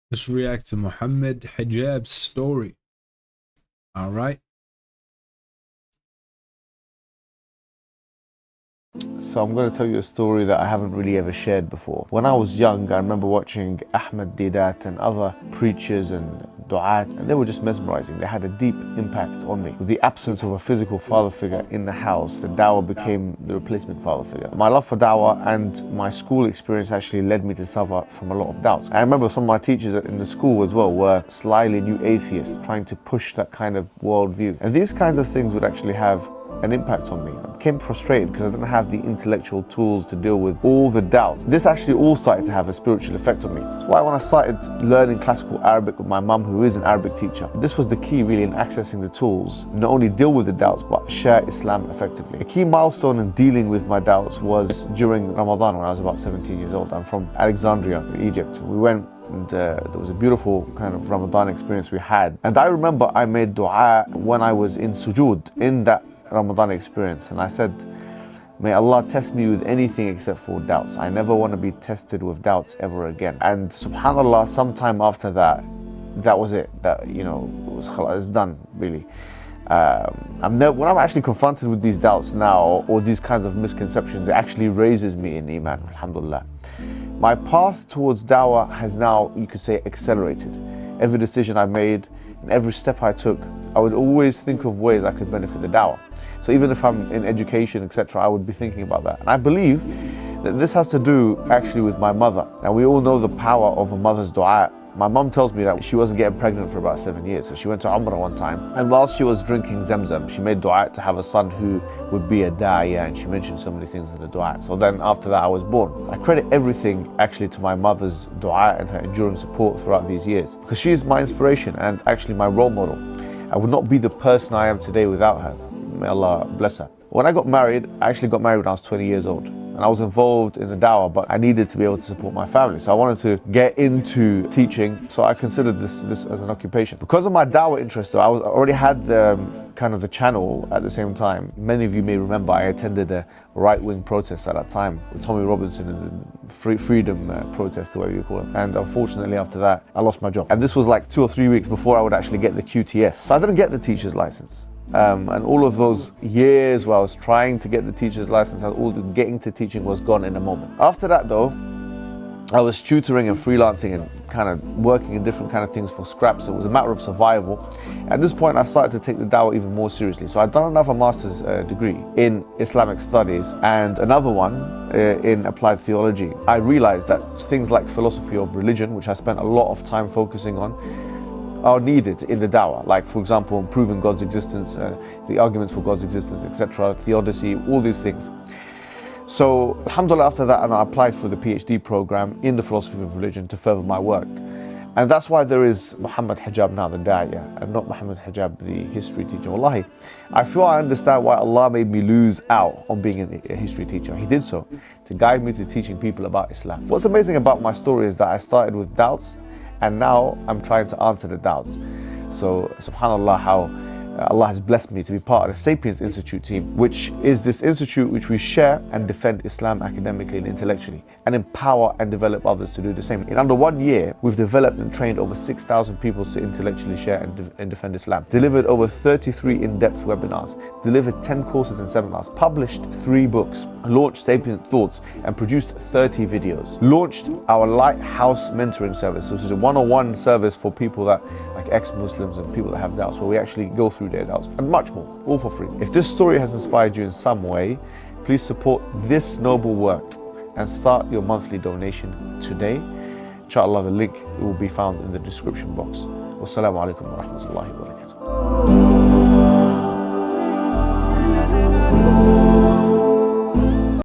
Let's react to Muhammad Hijab's story. All right. So I'm going to tell you a story that I haven't really ever shared before. When I was young, I remember watching Ahmed Didat and other preachers and du'at, and they were just mesmerizing. They had a deep impact on me. With the absence of a physical father figure in the house, the dawah became the replacement father figure. My love for dawah and my school experience actually led me to suffer from a lot of doubts. I remember some of my teachers in the school as well were slyly new atheists, trying to push that kind of worldview. And these kinds of things would actually have an impact on me. I became frustrated because I didn't have the intellectual tools to deal with all the doubts. This actually all started to have a spiritual effect on me. That's why when I started learning classical Arabic with my mum, who is an Arabic teacher, this was the key really in accessing the tools, not only deal with the doubts, but share Islam effectively. A key milestone in dealing with my doubts was during Ramadan when I was about 17 years old. I'm from Alexandria, Egypt. We went and there was a beautiful kind of Ramadan experience we had. And I remember I made dua when I was in sujood, in that Ramadan experience, and I said, may Allah test me with anything except for doubts. I never want to be tested with doubts ever again. And subhanallah, sometime after that, that was it. That, you know, it's done really. When I'm actually confronted with these doubts now, or these kinds of misconceptions, it actually raises me in iman, alhamdulillah. My path towards dawah has now, you could say, accelerated. Every decision I made and every step I took, I would always think of ways I could benefit the dawah. So even if I'm in education, etc., I would be thinking about that. And I believe that this has to do actually with my mother. And we all know the power of a mother's dua. My mum tells me that she wasn't getting pregnant for about 7 years. So she went to Umrah one time. And whilst she was drinking Zamzam, she made dua to have a son who would be a da'iyah. And she mentioned so many things in the dua. So then after that, I was born. I credit everything actually to my mother's dua and her enduring support throughout these years. Because she is my inspiration and actually my role model. I would not be the person I am today without her. May Allah bless her. When I got married, I actually got married when I was 20 years old. And I was involved in the dawah, but I needed to be able to support my family. So I wanted to get into teaching. So I considered this as an occupation. Because of my dawah interest though, I already had the kind of the channel at the same time. Many of you may remember I attended a right-wing protest at that time with Tommy Robinson and the freedom protest, whatever you call it. And unfortunately after that, I lost my job. And this was like 2 or 3 weeks before I would actually get the QTS. So I didn't get the teacher's license. And all of those years where I was trying to get the teacher's license, all the getting to teaching was gone in a moment. After that though, I was tutoring and freelancing and kind of working in different kind of things for scraps. It was a matter of survival. At this point, I started to take the dawah even more seriously. So I'd done another master's degree in Islamic studies and another one in applied theology. I realized that things like philosophy of religion, which I spent a lot of time focusing on, are needed in the dawah. Like, for example, proving God's existence, the arguments for God's existence, etc., theodicy, all these things. So, alhamdulillah, after that, I applied for the PhD program in the philosophy of religion to further my work. And that's why there is Muhammad Hijab now, the da'iyah, and not Muhammad Hijab, the history teacher. Wallahi, I feel I understand why Allah made me lose out on being a history teacher. He did so to guide me to teaching people about Islam. What's amazing about my story is that I started with doubts, and now I'm trying to answer the doubts. So, subhanAllah, how Allah has blessed me to be part of the Sapiens Institute team, which is this institute which we share and defend Islam academically and intellectually, and empower and develop others to do the same. In under 1 year, we've developed and trained over 6,000 people to intellectually share and defend Islam, delivered over 33 in-depth webinars, delivered 10 courses and seminars, published 3 books, launched Sapient Thoughts, and produced 30 videos. Launched our Lighthouse Mentoring Service, which is a one-on-one service for people that, like ex-Muslims and people that have doubts, where we actually go through their doubts, and much more, all for free. If this story has inspired you in some way, please support this noble work and start your monthly donation today. Inshallah, the link will be found in the description box. Wassalamu alaikum wa rahmatullahi wa barakatuh.